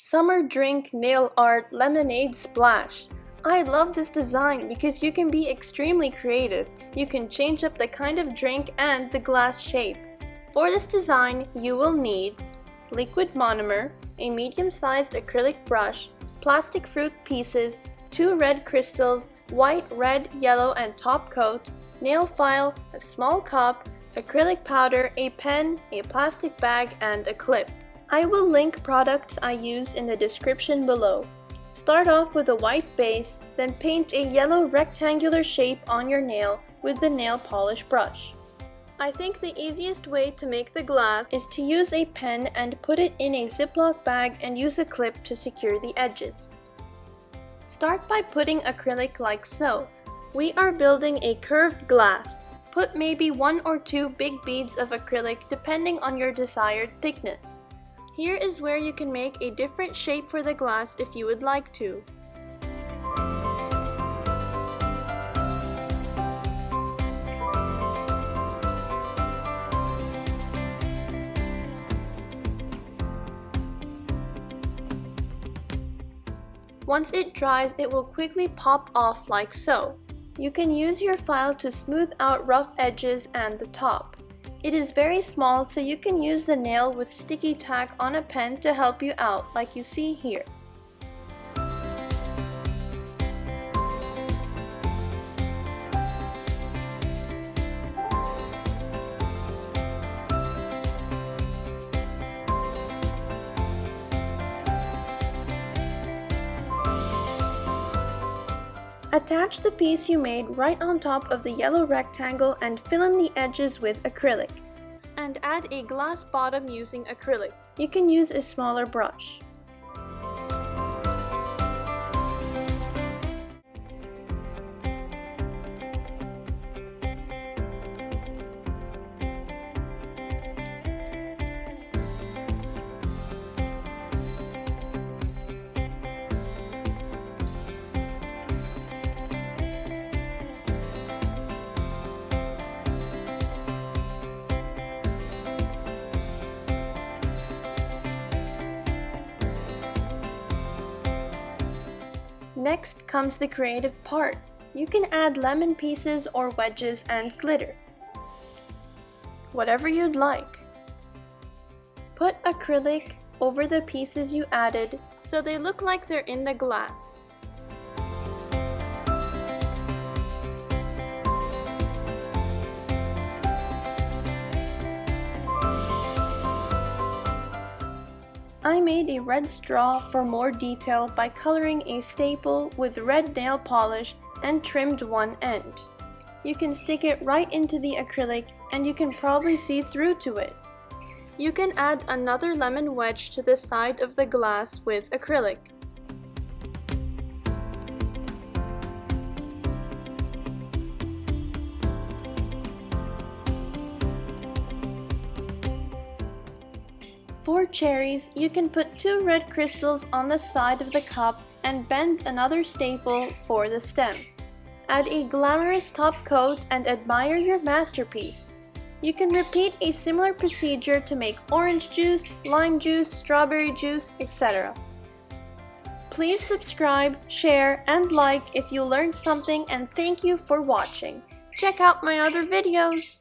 Summer Drink Nail Art Lemonade Splash. I love this design because you can be extremely creative. You can change up the kind of drink and the glass shape. For this design, you will need liquid monomer, a medium-sized acrylic brush, plastic fruit pieces, 2 red crystals, white, red, yellow, and top coat, nail file, a small cup, acrylic powder, a pen, a plastic bag, and a clip. I will link products I use in the description below. Start off with a white base, then paint a yellow rectangular shape on your nail with the nail polish brush. I think the easiest way to make the glass is to use a pen and put it in a Ziploc bag and use a clip to secure the edges. Start by putting acrylic like so. We are building a curved glass. Put maybe 1 or 2 big beads of acrylic depending on your desired thickness. Here is where you can make a different shape for the glass if you would like to. Once it dries, it will quickly pop off like so. You can use your file to smooth out rough edges and the top. It is very small, so you can use the nail with sticky tack on a pen to help you out, like you see here. Attach the piece you made right on top of the yellow rectangle and fill in the edges with acrylic. And add a glass bottom using acrylic. You can use a smaller brush. Next comes the creative part. You can add lemon pieces or wedges and glitter. Whatever you'd like. Put acrylic over the pieces you added so they look like they're in the glass. I made a red straw for more detail by coloring a staple with red nail polish and trimmed one end. You can stick it right into the acrylic and you can probably see through to it. You can add another lemon wedge to the side of the glass with acrylic. For cherries, you can put 2 red crystals on the side of the cup and bend another staple for the stem. Add a glamorous top coat and admire your masterpiece. You can repeat a similar procedure to make orange juice, lime juice, strawberry juice, etc. Please subscribe, share, and like if you learned something, and thank you for watching. Check out my other videos!